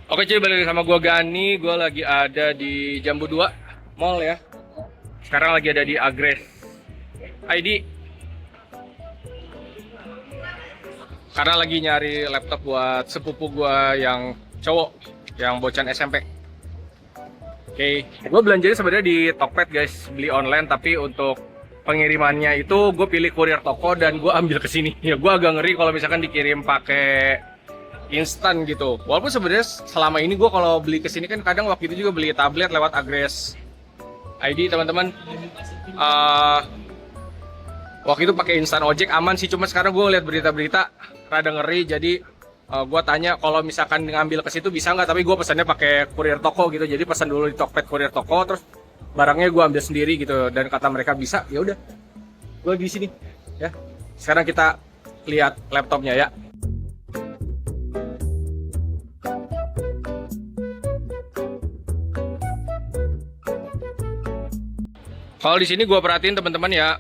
Oke cuy, balik sama gue Gani. Gue lagi ada di Jambu 2 Mall ya. Sekarang lagi ada di Agres ID. Karena lagi nyari laptop buat sepupu gue yang cowok, yang bocan SMP. Oke, gue belanjanya sebenarnya di Tokped guys, beli online. Tapi untuk pengirimannya itu gue pilih kurir toko dan gue ambil ke sini. Ya gue agak ngeri kalau misalkan dikirim pakai instan gitu. Walaupun sebenarnya selama ini gue kalau beli kesini kan kadang waktu itu juga beli tablet lewat Agres ID teman-teman. Waktu itu pakai instan ojek aman sih. Cuma sekarang gue lihat berita-berita rada ngeri. Jadi gue tanya kalau misalkan ngambil ke situ bisa nggak. Tapi gue pesannya pakai kurir toko gitu. Jadi pesan dulu di Tokped kurir toko, terus barangnya gue ambil sendiri gitu. Dan kata mereka bisa. Ya udah, gue di sini ya. Sekarang kita lihat laptopnya ya. Kalau di sini gue perhatiin teman-teman ya,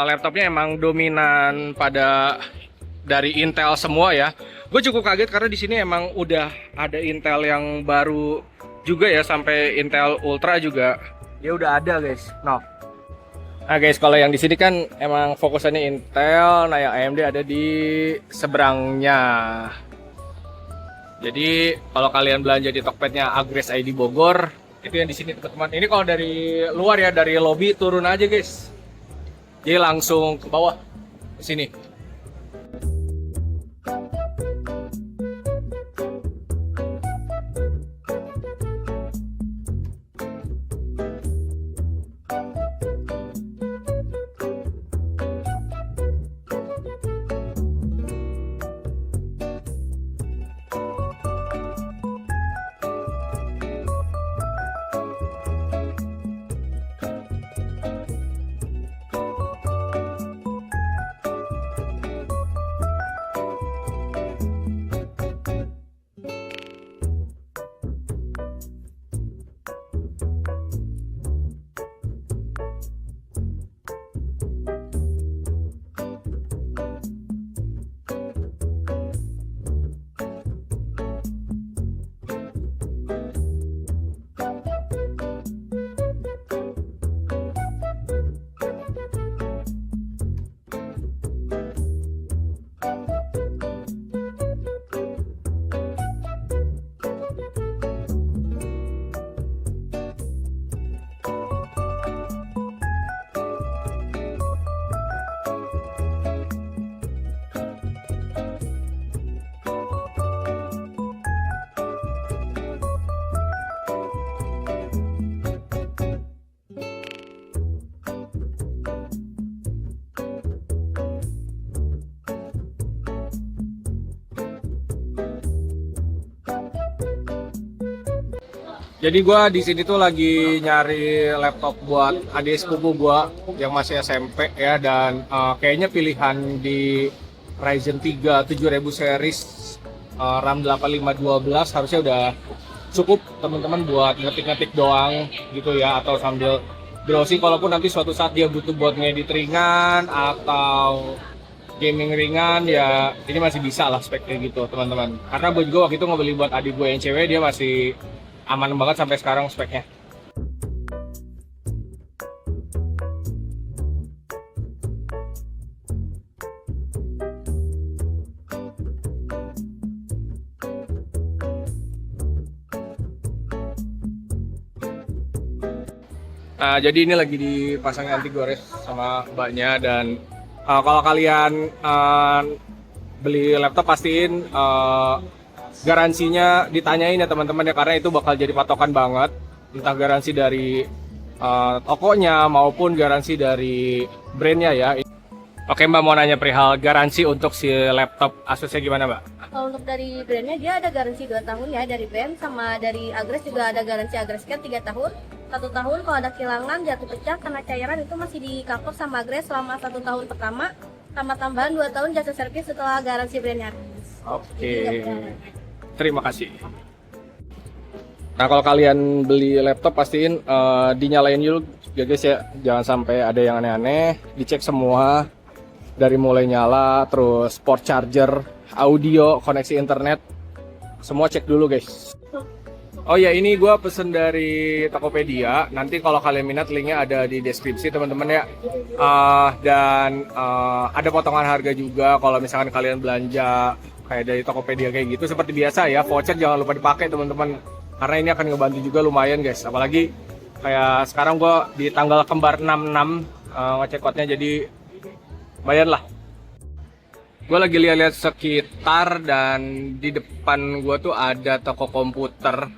laptopnya emang dominan pada dari Intel semua ya. Gue cukup kaget karena di sini emang udah ada Intel yang baru juga ya, sampai Intel Ultra juga. Ya udah ada guys. Nah guys, kalau yang di sini kan emang fokusannya Intel, nah yang AMD ada di seberangnya. Jadi kalau kalian belanja di Tokpednya Agres ID Bogor, itu yang di sini teman-teman. Ini kalau dari luar ya, dari lobby turun aja guys. Jadi langsung ke bawah ke sini. Jadi gue di sini tuh lagi nyari laptop buat adik sepupu gue yang masih SMP ya, dan kayaknya pilihan di Ryzen 3 7000 series RAM 8512 harusnya udah cukup teman-teman buat ngetik-ngetik doang gitu ya, atau sambil browsing. Kalaupun nanti suatu saat dia butuh buat ngedit ringan atau gaming ringan ya, ini masih bisa lah speknya gitu teman-teman. Karena gue juga waktu itu ngebeli buat adik gue yang cewek, dia masih aman banget sampai sekarang speknya. Nah, jadi ini lagi dipasangin anti gores sama mbaknya. Dan kalau kalian beli laptop pastiin garansinya ditanyain ya teman-teman ya, karena itu bakal jadi patokan banget, entah garansi dari tokonya maupun garansi dari brandnya ya. Oke Mbak, mau nanya perihal garansi untuk si laptop Asusnya gimana Mbak? Kalau untuk dari brandnya, dia ada garansi 2 tahun ya dari brand, sama dari Agres juga ada garansi Agrescare 3 tahun. 1 tahun kalau ada kehilangan, jatuh pecah, kena cairan itu masih di cover sama Agres selama 1 tahun pertama, sama tambahan 2 tahun jasa servis setelah garansi brandnya. Oke, terima kasih. Nah kalau kalian beli laptop pastiin dinyalain dulu ya guys ya, jangan sampai ada yang aneh-aneh. Dicek semua dari mulai nyala, terus port charger, audio, koneksi internet, semua cek dulu guys. Oh ya, ini gue pesen dari Tokopedia. Nanti kalau kalian minat linknya ada di deskripsi teman-teman ya. Ada potongan harga juga kalau misalkan kalian belanja kayak dari Tokopedia kayak gitu. Seperti biasa ya, voucher jangan lupa dipakai teman-teman. Karena ini akan ngebantu juga lumayan guys. Apalagi kayak sekarang gue di tanggal kembar 66 ngecek code-nya, jadi lumayan lah. Gue lagi lihat-lihat sekitar dan di depan gue tuh ada toko komputer.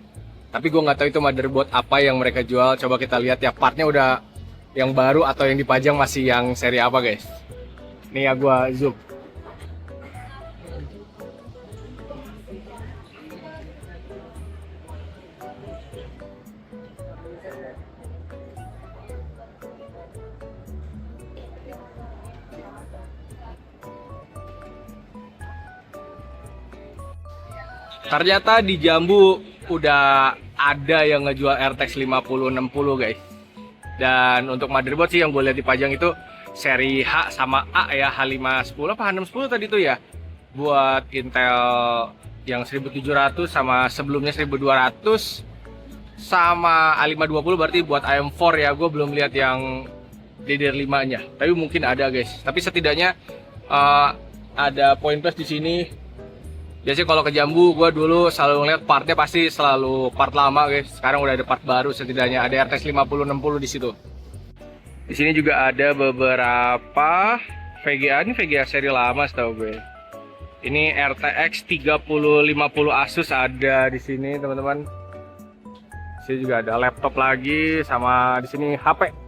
Tapi gue nggak tahu itu motherboard apa yang mereka jual. Coba kita lihat ya, partnya udah yang baru atau yang dipajang masih yang seri apa guys. Nih ya, gue zoom. Ternyata di Jambu udah ada yang ngejual RTX 5060 guys. Dan untuk motherboard sih yang gue lihat dipajang itu seri H sama A ya, H510 apa H610 tadi tuh ya. Buat Intel yang 1700 sama sebelumnya 1200 sama A520 berarti buat AM4 ya. Gue belum lihat yang DDR5-nya. Tapi mungkin ada guys. Tapi setidaknya ada poin plus di sini. Biasanya kalau ke Jambu, gue dulu selalu ngeliat partnya pasti selalu part lama guys. Sekarang udah ada part baru setidaknya, ada RTX 5060 di situ. Di sini juga ada beberapa VGA, ini VGA seri lama setahu gue. Ini RTX 3050 Asus ada di sini teman-teman. Di sini juga ada laptop lagi sama di sini HP.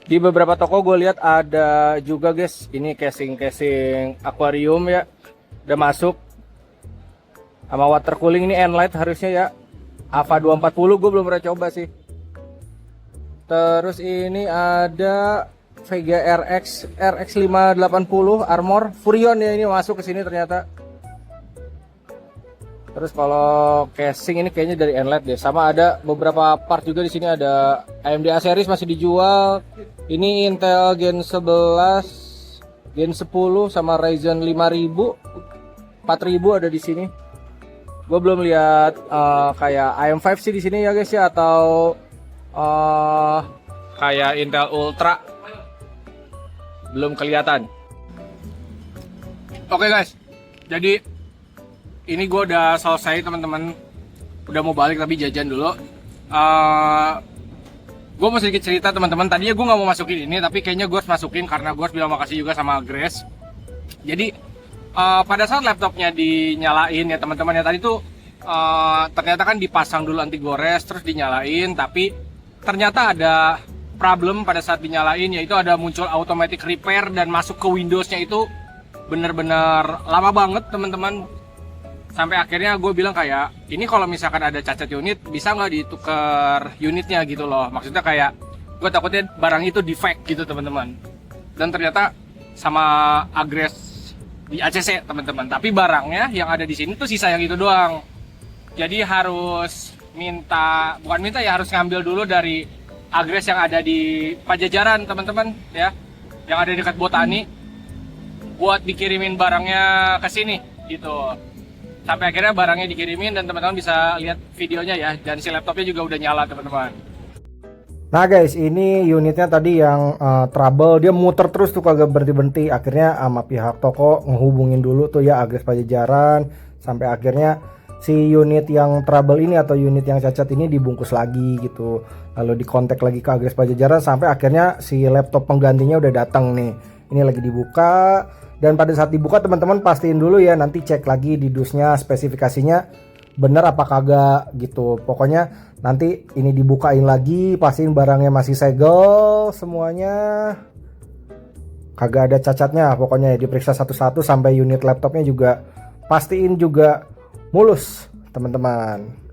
Di beberapa toko gue lihat ada juga guys, ini casing akuarium ya, udah masuk sama water cooling. Ini Enlight harusnya ya, Ava 240 gue belum pernah coba sih. Terus ini ada VGA RX 580 Armor Furion ya, ini masuk ke sini ternyata. Terus kalau casing ini kayaknya dari Enlight deh, sama ada beberapa part juga di sini. Ada AMD A series masih dijual. Ini Intel Gen 11, Gen 10 sama Ryzen 5000, 4000 ada di sini. Gue belum lihat kayak AM5 sih di sini ya guys ya, atau kayak Intel Ultra belum kelihatan. Oke guys, jadi ini gue udah selesai teman-teman, udah mau balik tapi jajan dulu. Gue mau sedikit cerita teman-teman. Tadinya gue nggak mau masukin ini, tapi kayaknya gue harus masukin karena gue harus bilang makasih juga sama Grace. Jadi pada saat laptopnya dinyalain ya teman-teman ya, tadi tuh ternyata kan dipasang dulu anti gores terus dinyalain, tapi ternyata ada problem pada saat dinyalain, yaitu ada muncul automatic repair dan masuk ke Windowsnya itu bener-bener lama banget teman-teman. Sampai akhirnya gue bilang kayak, ini kalau misalkan ada cacat unit, bisa nggak ditukar unitnya gitu loh. Maksudnya kayak, gue takutnya barang itu defect gitu teman-teman. Dan ternyata sama Agres di ACC teman-teman. Tapi barangnya yang ada di sini tuh sisa yang itu doang. Jadi harus bukan minta ya, harus ngambil dulu dari Agres yang ada di Pajajaran teman-teman ya. Yang ada dekat Botani. Buat dikirimin barangnya ke sini gitu. Sampai akhirnya barangnya dikirimin dan teman-teman bisa lihat videonya ya, dan si laptopnya juga udah nyala teman-teman. Nah guys, ini unitnya tadi yang trouble, dia muter terus tuh kagak berhenti-berhenti. Akhirnya sama pihak toko ngehubungin dulu tuh ya Agres Pajajaran, sampai akhirnya si unit yang trouble ini atau unit yang cacat ini dibungkus lagi gitu. Lalu dikontak lagi ke Agres Pajajaran sampai akhirnya si laptop penggantinya udah datang nih. Ini lagi dibuka. Dan pada saat dibuka teman-teman pastiin dulu ya, nanti cek lagi di dusnya spesifikasinya bener apa kagak gitu. Pokoknya nanti ini dibukain lagi, pastiin barangnya masih segel semuanya, kagak ada cacatnya. Pokoknya ya diperiksa satu-satu sampai unit laptopnya juga pastiin juga mulus teman-teman.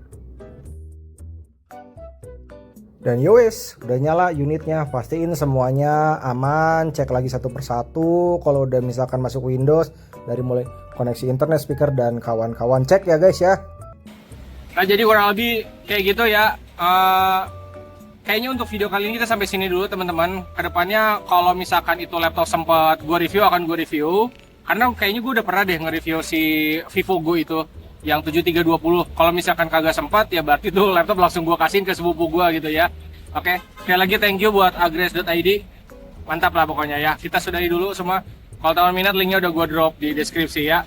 Dan yowes, udah nyala unitnya, pastiin semuanya aman, cek lagi satu persatu. Kalau udah misalkan masuk Windows, dari mulai koneksi internet, speaker, dan kawan-kawan, cek ya guys ya. Nah jadi kurang lebih kayak gitu ya. Kayaknya untuk video kali ini kita sampai sini dulu teman-teman. Kedepannya kalau misalkan itu laptop sempat gue review, akan gue review. Karena kayaknya gue udah pernah deh nge-review si Vivo Go itu yang 7320. Kalau misalkan kagak sempat ya berarti tuh laptop langsung gue kasihin ke sepupu gue gitu ya. Oke, sekali lagi thank you buat agres.id. Mantap lah pokoknya ya. Kita sudahi dulu semua. Kalau teman minat linknya udah gue drop di deskripsi ya.